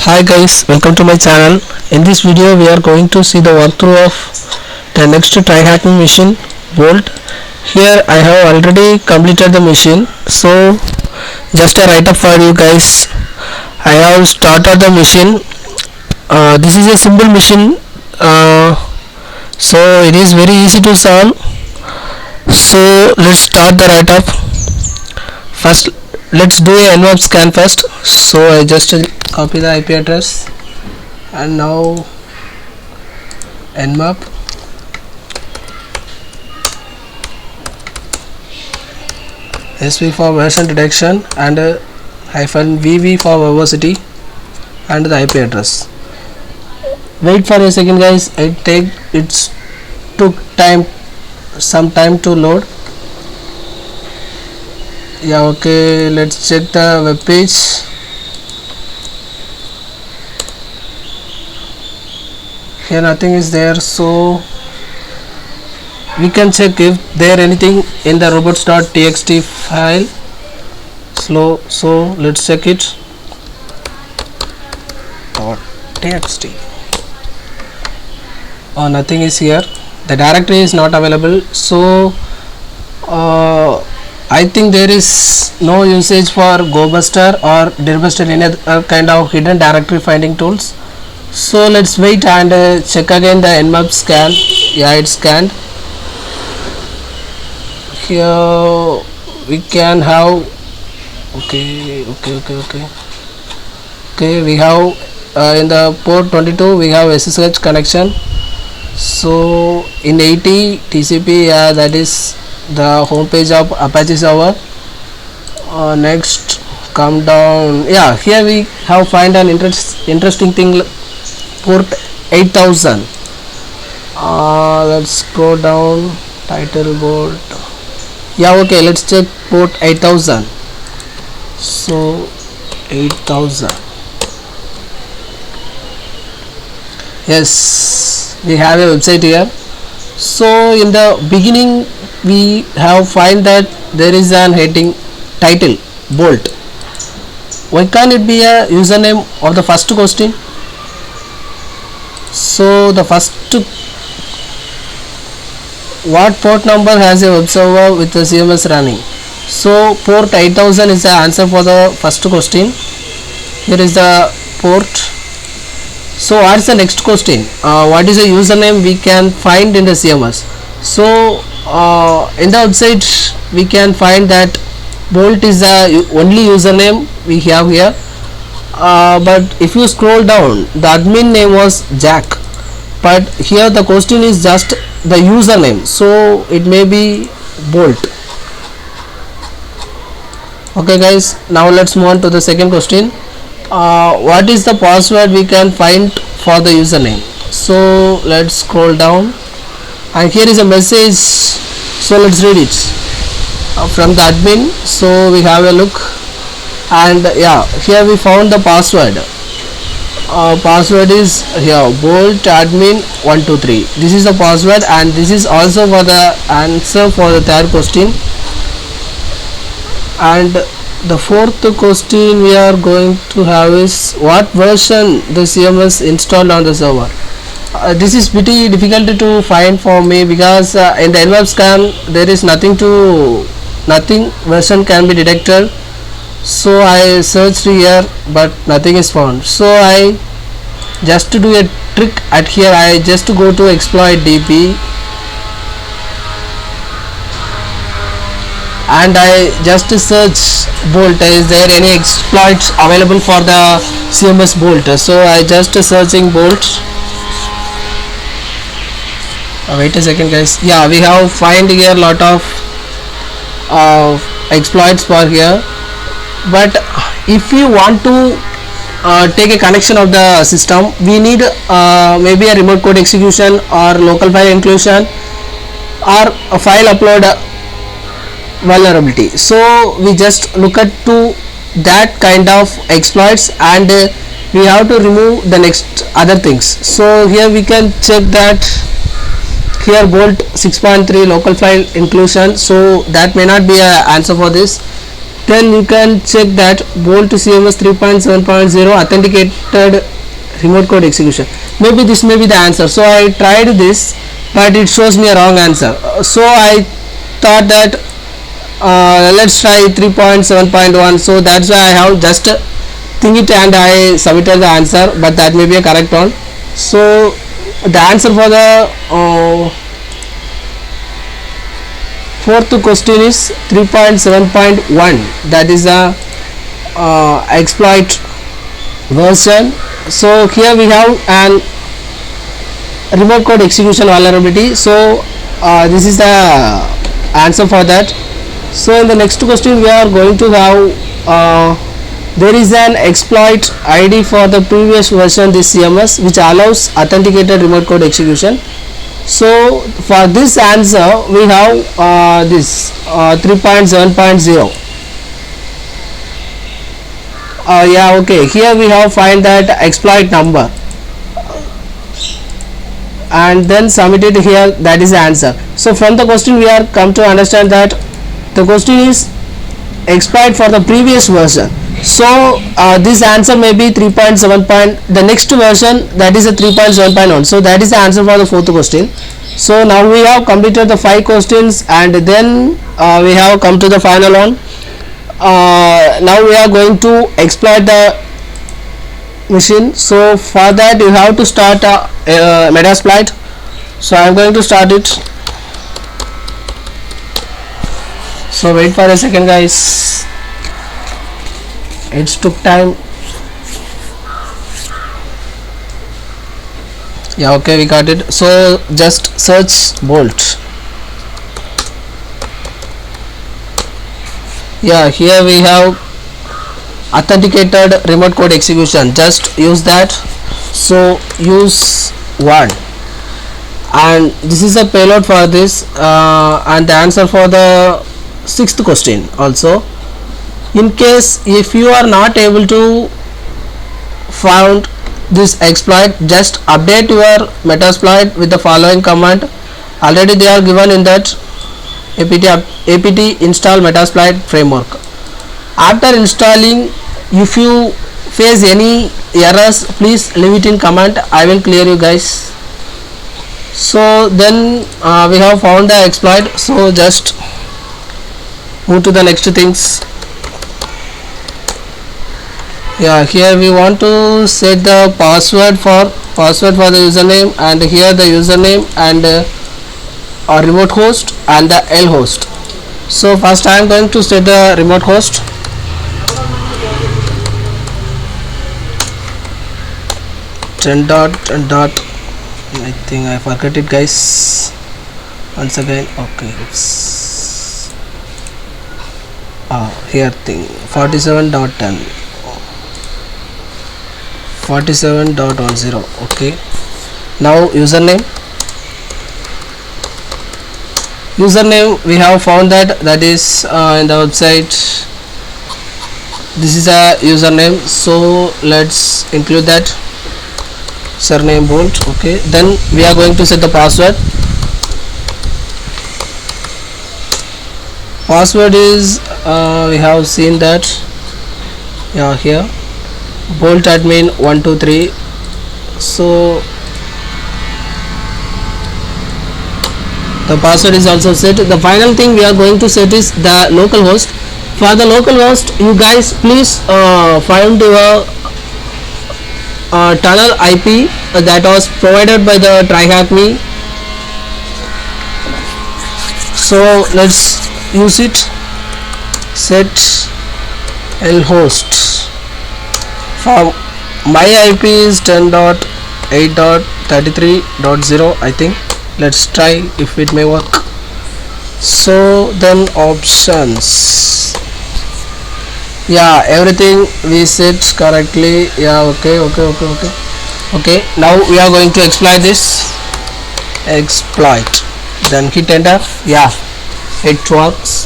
Hi guys, welcome to my channel. In this video we are going to see the walkthrough of the next try hacking machine Bolt. Here I have already completed the machine, so just a write up for you guys. I have started the machine. This is a simple machine, so it is very easy to solve. So let's start the write up. First let's do a nmap scan first. So I just copy the IP address and now nmap sv for version detection and -vv for verbosity and the IP address. Wait for a second guys, it took some time to load. Yeah, okay, let's check the web page. Here nothing is there, so we can check if there anything in the robots.txt file. So let's check it. .txt. Oh, nothing is here. The directory is not available, so I think there is no usage for GoBuster or DirBuster, any other kind of hidden directory finding tools. So let's wait and check again the nmap scan. Yeah, it's scanned. Here we can have okay, we have in the port 22 we have SSH connection. So in 80 TCP, yeah, that is the home page of Apache server. Next come down, yeah, here we have find an interesting thing, port 8000. Let's go down, title board. Yeah, okay, let's check port 8000. So 8000, yes, we have a website here. So in the beginning we have find that there is an heading title Bolt. Why can't it be a username of the first question? So the first, what port number has a web server with the CMS running? So port 8000 is the answer for the first question. Here is the port. So what is the next question? What is the username we can find in the CMS? So in the website we can find that Bolt is the only username we have here, but if you scroll down, the admin name was Jack, but here the question is just the username, so it may be Bolt. Okay guys, now let's move on to the second question. What is the password we can find for the username? So let's scroll down and here is a message, so let's read it from the admin. So we have a look and yeah, here we found the password. Password is here, Bolt admin 123. This is the password and this is also for the answer for the third question. And the fourth question we are going to have is what version the CMS installed on the server. This is pretty difficult to find for me because in the nmap scan there is nothing version can be detected. So I searched here but nothing is found. So I just to do a trick at here, I just go to exploit dp and I just search Bolt. Is there any exploits available for the CMS Bolt? So I just searching Bolt. Wait a second guys, yeah, we have find here lot of exploits for here, but if you want to take a connection of the system, we need maybe a remote code execution or local file inclusion or a file upload vulnerability. So we just look at to that kind of exploits and we have to remove the next other things. So here we can check that here Bolt 6.3 local file inclusion, so that may not be an answer for this. then you can check that Bolt CMS 3.7.0 authenticated remote code execution. Maybe this may be the answer. So I tried this, but it shows me a wrong answer. So I thought that let's try 3.7.1. so that's why I have just think it and I submitted the answer, but that may be a correct one. So the answer for the fourth question is 3.7.1, that is the exploit version. So here we have an remote code execution vulnerability. So this is the answer for that. So in the next question we are going to have there is an exploit ID for the previous version this CMS which allows authenticated remote code execution. So for this answer we have this 3.7.0. Yeah, okay, here we have find that exploit number and then submit it here, that is the answer. So from the question we are come to understand that the question is exploit for the previous version. So this answer may be 3.7. The next version, that is a 3.7.1. so that is the answer for the fourth question. So now we have completed the 5 questions and then we have come to the final one. Now we are going to exploit the machine. So for that you have to start a Metasploit. So I am going to start it. So wait for a second guys, it took time. Yeah, okay, we got it. So just search Bolt. Yeah, here we have authenticated remote code execution, just use that. So use 1 and this is a payload for this and the answer for the 6th question also. In case if you are not able to found this exploit, just update your Metasploit with the following command. Already they are given in that apt install Metasploit framework. After installing, if you face any errors, please leave it in comment, I will clear you guys. So then we have found the exploit, so just move to the next things. Yeah, here we want to set the password for the username, and here the username and our remote host and the L host. So first I am going to set the remote host. I think I forgot it guys, once again. Okay, it's here thing 47.10 47.10. okay, now username we have found that is in the website. This is a username, so let's include that. Surname Bolt. Okay, then we are going to set the password. Password is we have seen that, yeah, here Bolt admin 123. so the password is also set. The final thing we are going to set is the local host. For the local host, you guys please find your tunnel IP that was provided by the TryHackMe. So let's use it. Set L host. For my IP is 10.8.33.0 I think. Let's try if it may work. So then options, yeah, everything we set correctly. Yeah, okay, now we are going to exploit this exploit, then hit enter. Yeah, it works.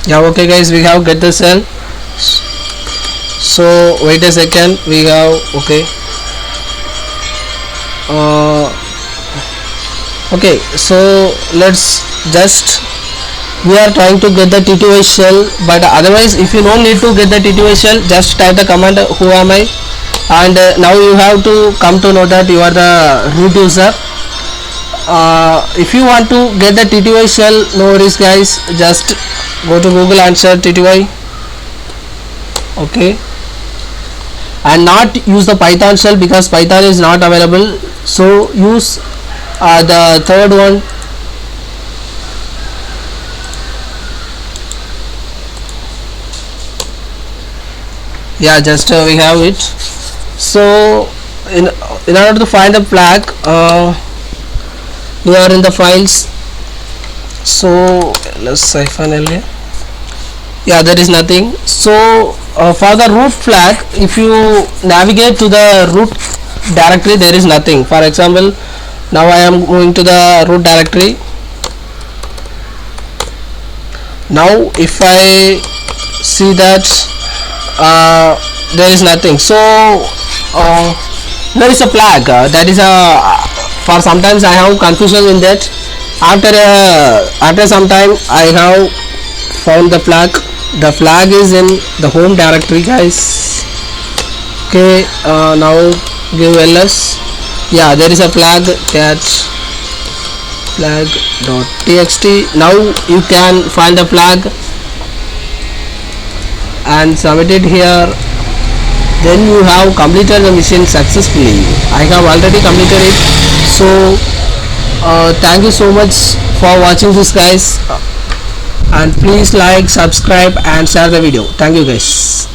Yeah, okay guys, we have get the cell. So wait a second, we have okay. Okay, so let's just, we are trying to get the TTY shell, but otherwise if you don't need to get the TTY shell, just type the command who am I, and now you have to come to know that you are the root user. If you want to get the TTY shell, no worries guys, just go to Google and search TTY. Okay, and not use the Python shell because Python is not available, so use the third one. Yeah, just we have it. So in order to find the flag, we are in the files, so let's siphon LA. Yeah, there is nothing. So for the root flag, if you navigate to the root directory, there is nothing. For example, now I am going to the root directory. Now if I see that there is nothing, so there is a flag, that is a, for sometimes I have confusion in that. After some time I have found the flag. The flag is in the home directory guys. Okay, now give ls. Yeah, there is a flag, catch flag.txt. now you can find the flag and submit it here. Then you have completed the mission successfully. I have already completed it. So thank you so much for watching this guys, and please like, subscribe and share the video. Thank you guys.